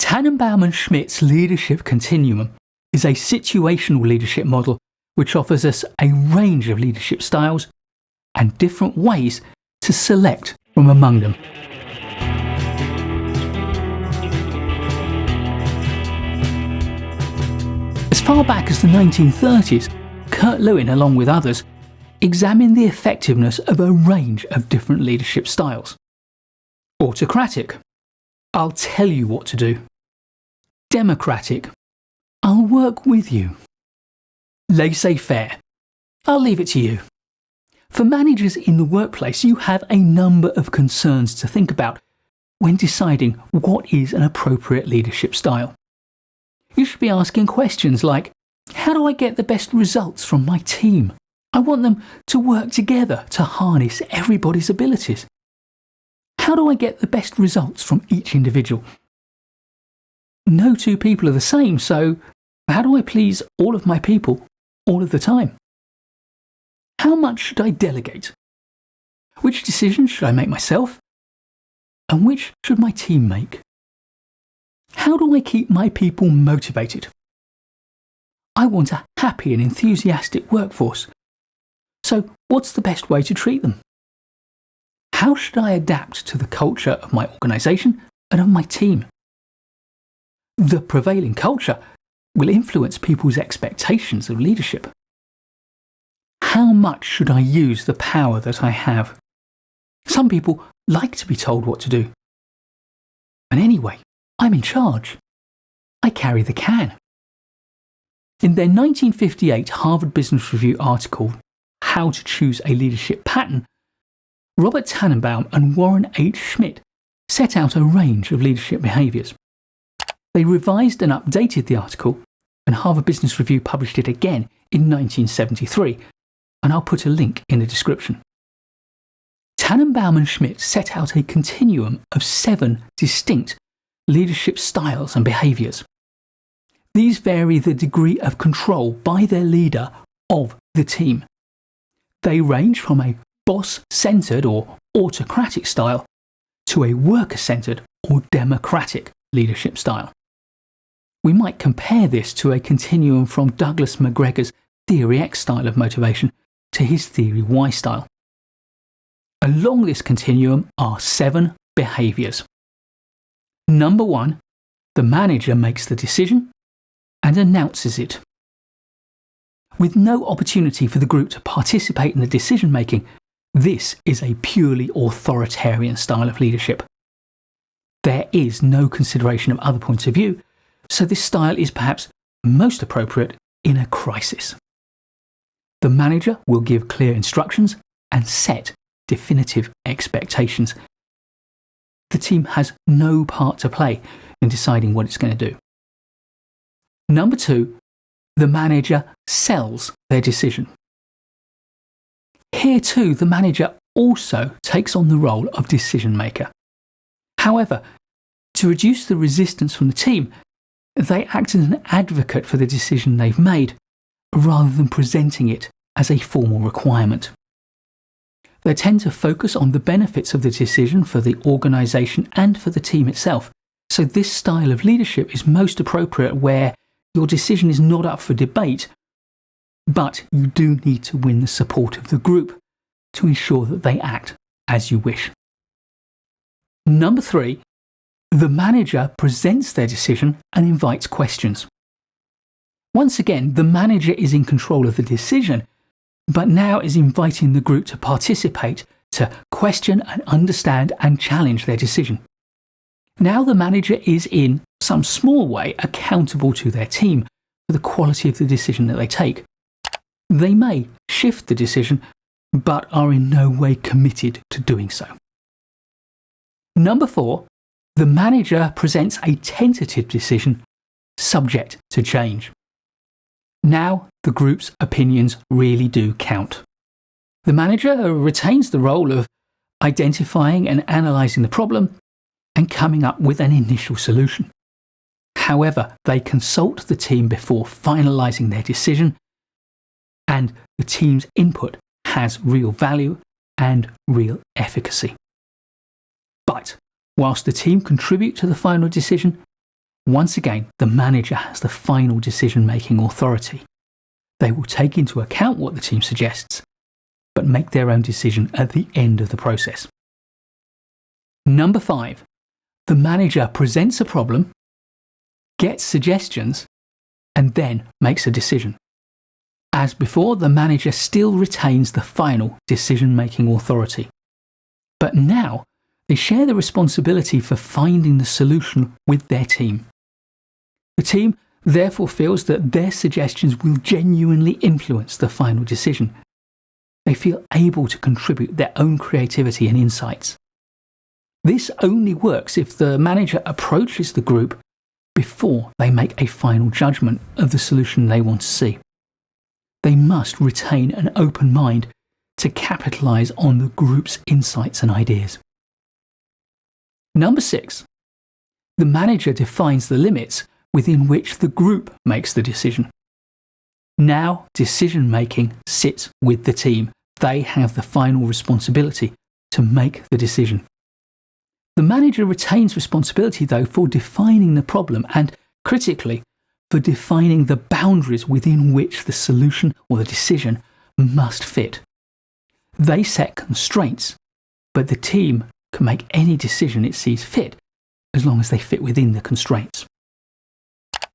Tannenbaum Schmidt's leadership continuum is a situational leadership model which offers us a range of leadership styles and different ways to select from among them. As far back as the 1930s, Kurt Lewin, along with others, examined the effectiveness of a range of different leadership styles. Autocratic: I'll tell you what to do. Democratic: I'll work with you. Laissez-faire: I'll leave it to you. For managers in the workplace, you have a number of concerns to think about when deciding what is an appropriate leadership style. You should be asking questions like, how do I get the best results from my team? I want them to work together to harness everybody's abilities. How do I get the best results from each individual? No two people are the same, so how do I please all of my people all of the time? How much should I delegate? Which decisions should I make myself? And which should my team make? How do I keep my people motivated? I want a happy and enthusiastic workforce. So what's the best way to treat them? How should I adapt to the culture of my organisation and of my team? The prevailing culture will influence people's expectations of leadership. How much should I use the power that I have? Some people like to be told what to do. And anyway, I'm in charge. I carry the can. In their 1958 Harvard Business Review article, How to Choose a Leadership Pattern, Robert Tannenbaum and Warren H. Schmidt set out a range of leadership behaviours. They revised and updated the article, and Harvard Business Review published it again in 1973, and I'll put a link in the description. Tannenbaum and Schmidt set out a continuum of 7 distinct leadership styles and behaviours. These vary the degree of control by their leader of the team. They range from a boss-centred or autocratic style to a worker-centred or democratic leadership style. We might compare this to a continuum from Douglas McGregor's Theory X style of motivation to his Theory Y style. Along this continuum are 7 behaviours. Number 1, the manager makes the decision and announces it. With no opportunity for the group to participate in the decision making, this is a purely authoritarian style of leadership. There is no consideration of other points of view, so this style is perhaps most appropriate in a crisis. The manager will give clear instructions and set definitive expectations. The team has no part to play in deciding what it's going to do. Number 2, the manager sells their decision. Here too, the manager also takes on the role of decision maker. However, to reduce the resistance from the team, they act as an advocate for the decision they've made, rather than presenting it as a formal requirement. They tend to focus on the benefits of the decision for the organisation and for the team itself. So this style of leadership is most appropriate where your decision is not up for debate, but you do need to win the support of the group to ensure that they act as you wish. Number 3, the manager presents their decision and invites questions. Once again, the manager is in control of the decision, but now is inviting the group to participate, to question and understand and challenge their decision. Now the manager is in some small way accountable to their team for the quality of the decision that they take. They may shift the decision, but are in no way committed to doing so. Number 4, the manager presents a tentative decision subject to change. Now the group's opinions really do count. The manager retains the role of identifying and analysing the problem and coming up with an initial solution. However, they consult the team before finalising their decision, and the team's input has real value and real efficacy. But whilst the team contribute to the final decision, Once again, the manager has the final decision-making authority. They will take into account what the team suggests, but make their own decision at the end of the process. Number 5, the manager presents a problem, gets suggestions, and then makes a decision. As before, the manager still retains the final decision-making authority. But now, they share the responsibility for finding the solution with their team. The team therefore feels that their suggestions will genuinely influence the final decision. They feel able to contribute their own creativity and insights. This only works if the manager approaches the group before they make a final judgment of the solution they want to see. They must retain an open mind to capitalise on the group's insights and ideas. Number 6, the manager defines the limits within which the group makes the decision. Now, decision-making sits with the team. They have the final responsibility to make the decision. The manager retains responsibility, though, for defining the problem and, critically, for defining the boundaries within which the solution or the decision must fit. They set constraints, but the team can make any decision it sees fit as long as they fit within the constraints.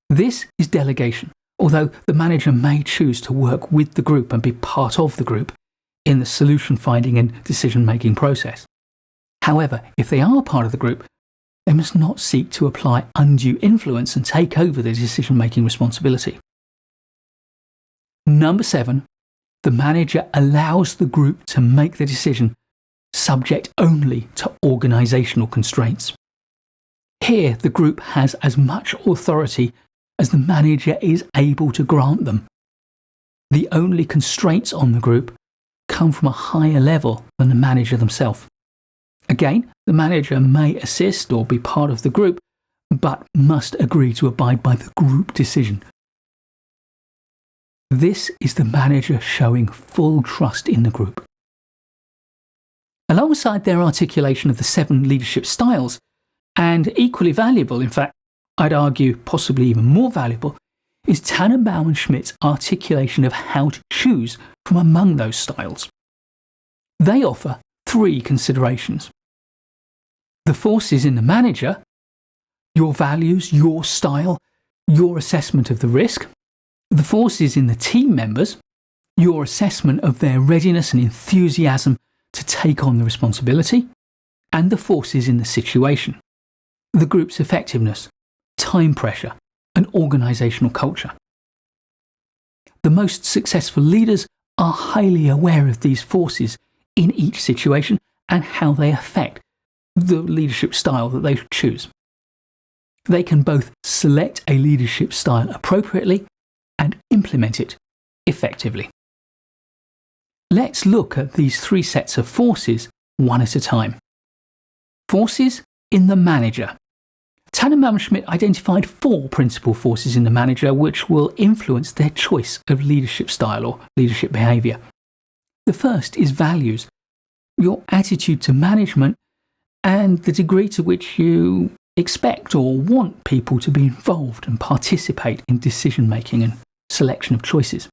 This is delegation, although the manager may choose to work with the group and be part of the group in the solution finding and decision making process. However, if they are part of the group, they must not seek to apply undue influence and take over the decision making responsibility. Number 7, the manager allows the group to make the decision subject only to organisational constraints. Here, the group has as much authority as the manager is able to grant them. The only constraints on the group come from a higher level than the manager themselves. Again, the manager may assist or be part of the group, but must agree to abide by the group decision. This is the manager showing full trust in the group. Alongside their articulation of the 7 leadership styles, and equally valuable, in fact, I'd argue possibly even more valuable, is Tannenbaum Schmidt's articulation of how to choose from among those styles. They offer 3 considerations. The forces in the manager, your values, your style, your assessment of the risk. The forces in the team members, your assessment of their readiness and enthusiasm to take on the responsibility. And the forces in the situation, the group's effectiveness, time pressure, and organisational culture. The most successful leaders are highly aware of these forces in each situation and how they affect the leadership style that they choose. They can both select a leadership style appropriately and implement it effectively. Let's look at these 3 sets of forces one at a time. Forces in the manager. Tannenbaum Schmidt identified 4 principal forces in the manager which will influence their choice of leadership style or leadership behaviour. The first is values, your attitude to management and the degree to which you expect or want people to be involved and participate in decision making and selection of choices.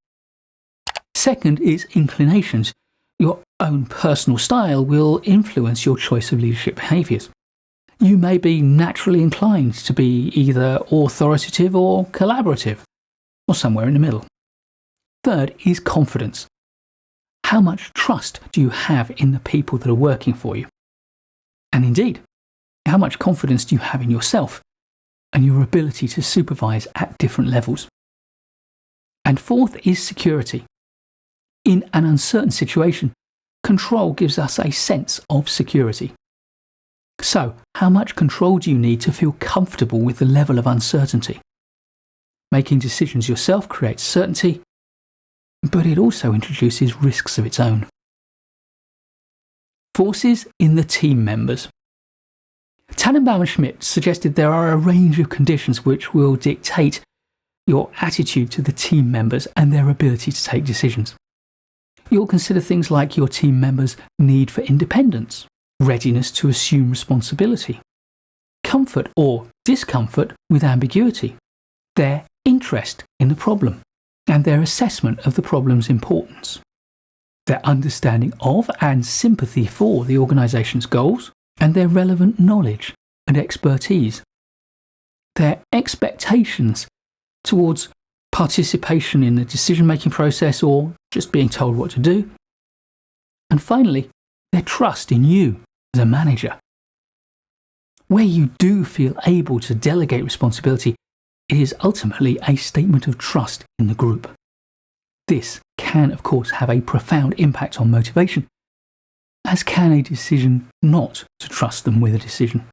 Second is inclinations. Your own personal style will influence your choice of leadership behaviours. You may be naturally inclined to be either authoritative or collaborative, or somewhere in the middle. Third is confidence. How much trust do you have in the people that are working for you? And indeed, how much confidence do you have in yourself and your ability to supervise at different levels? And fourth is security. In an uncertain situation, control gives us a sense of security. So, how much control do you need to feel comfortable with the level of uncertainty? Making decisions yourself creates certainty, but it also introduces risks of its own. Forces in the team members. Tannenbaum Schmidt suggested there are a range of conditions which will dictate your attitude to the team members and their ability to take decisions. You'll consider things like your team members' need for independence, readiness to assume responsibility, comfort or discomfort with ambiguity, their interest in the problem, and their assessment of the problem's importance, their understanding of and sympathy for the organisation's goals, and their relevant knowledge and expertise, their expectations towards participation in the decision-making process or just being told what to do, and finally, their trust in you as a manager. Where you do feel able to delegate responsibility, it is ultimately a statement of trust in the group. This can, of course, have a profound impact on motivation, as can a decision not to trust them with a decision.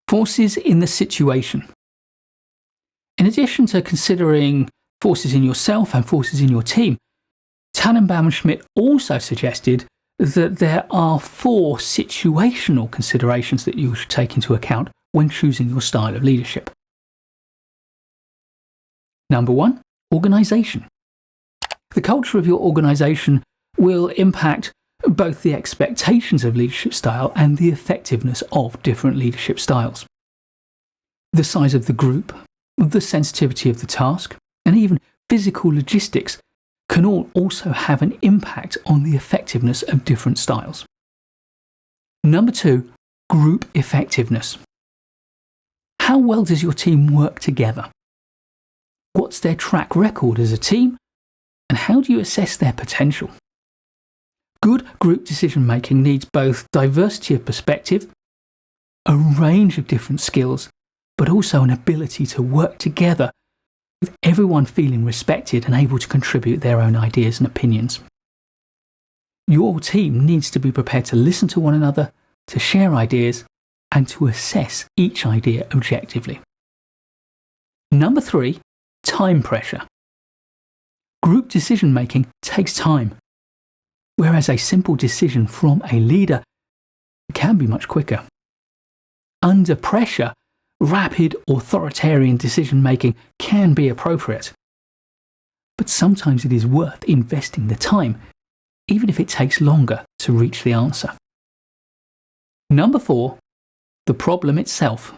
Forces in the situation. In addition to considering forces in yourself and forces in your team, Tannenbaum Schmidt also suggested that there are 4 situational considerations that you should take into account when choosing your style of leadership. Number 1, organisation. The culture of your organisation will impact both the expectations of leadership style and the effectiveness of different leadership styles. The size of the group, the sensitivity of the task, and even physical logistics can all also have an impact on the effectiveness of different styles. Number 2, group effectiveness. How well does your team work together? What's their track record as a team? And how do you assess their potential? Good group decision-making needs both diversity of perspective, a range of different skills, but also an ability to work together with everyone feeling respected and able to contribute their own ideas and opinions. Your team needs to be prepared to listen to one another, to share ideas, and to assess each idea objectively. Number 3, time pressure. Group decision-making takes time, whereas a simple decision from a leader can be much quicker. Under pressure, rapid authoritarian decision-making can be appropriate, but sometimes it is worth investing the time, even if it takes longer to reach the answer. Number 4, the problem itself.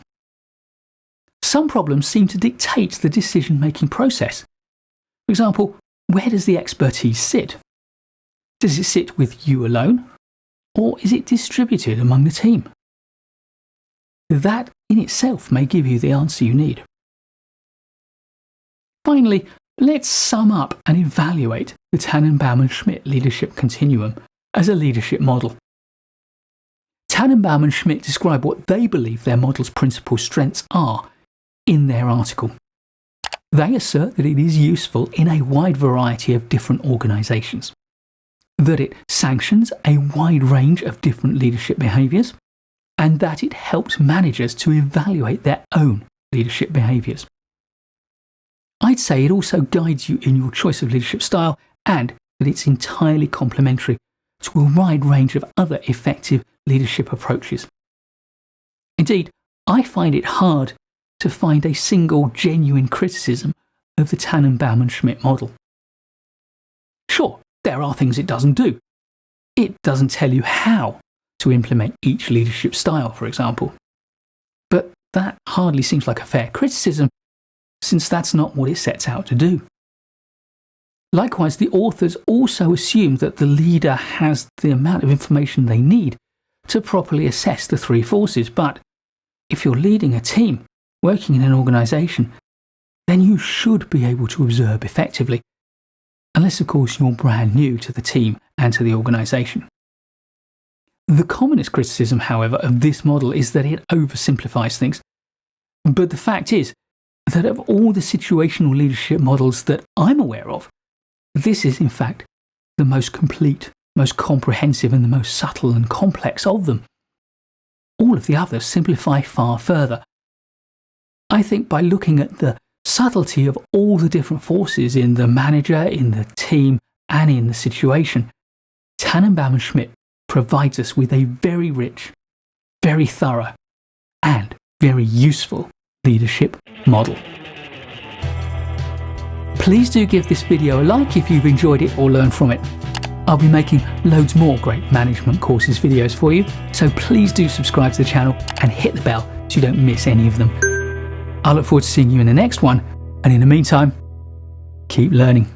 Some problems seem to dictate the decision-making process. For example, where does the expertise sit? Does it sit with you alone, or is it distributed among the team? That in itself may give you the answer you need. Finally, let's sum up and evaluate the Tannenbaum Schmidt leadership continuum as a leadership model. Tannenbaum and Schmidt describe what they believe their model's principal strengths are in their article. They assert that it is useful in a wide variety of different organisations, that it sanctions a wide range of different leadership behaviours, and that it helps managers to evaluate their own leadership behaviours. I'd say it also guides you in your choice of leadership style, and that it's entirely complementary to a wide range of other effective leadership approaches. Indeed, I find it hard to find a single genuine criticism of the Tannenbaum and Schmidt model. Sure, there are things it doesn't do. It doesn't tell you how to implement each leadership style, for example. But that hardly seems like a fair criticism, since that's not what it sets out to do. Likewise, the authors also assume that the leader has the amount of information they need to properly assess the 3 forces, but if you're leading a team, working in an organisation, then you should be able to observe effectively, unless of course you're brand new to the team and to the organisation. The commonest criticism, however, of this model is that it oversimplifies things. But the fact is that of all the situational leadership models that I'm aware of, this is in fact the most complete, most comprehensive and the most subtle and complex of them. All of the others simplify far further. I think by looking at the subtlety of all the different forces in the manager, in the team, and in the situation, Tannenbaum and Schmidt provides us with a very rich, very thorough, and very useful leadership model. Please do give this video a like if you've enjoyed it or learned from it. I'll be making loads more great management courses videos for you, so please do subscribe to the channel and hit the bell so you don't miss any of them. I look forward to seeing you in the next one, and in the meantime, keep learning.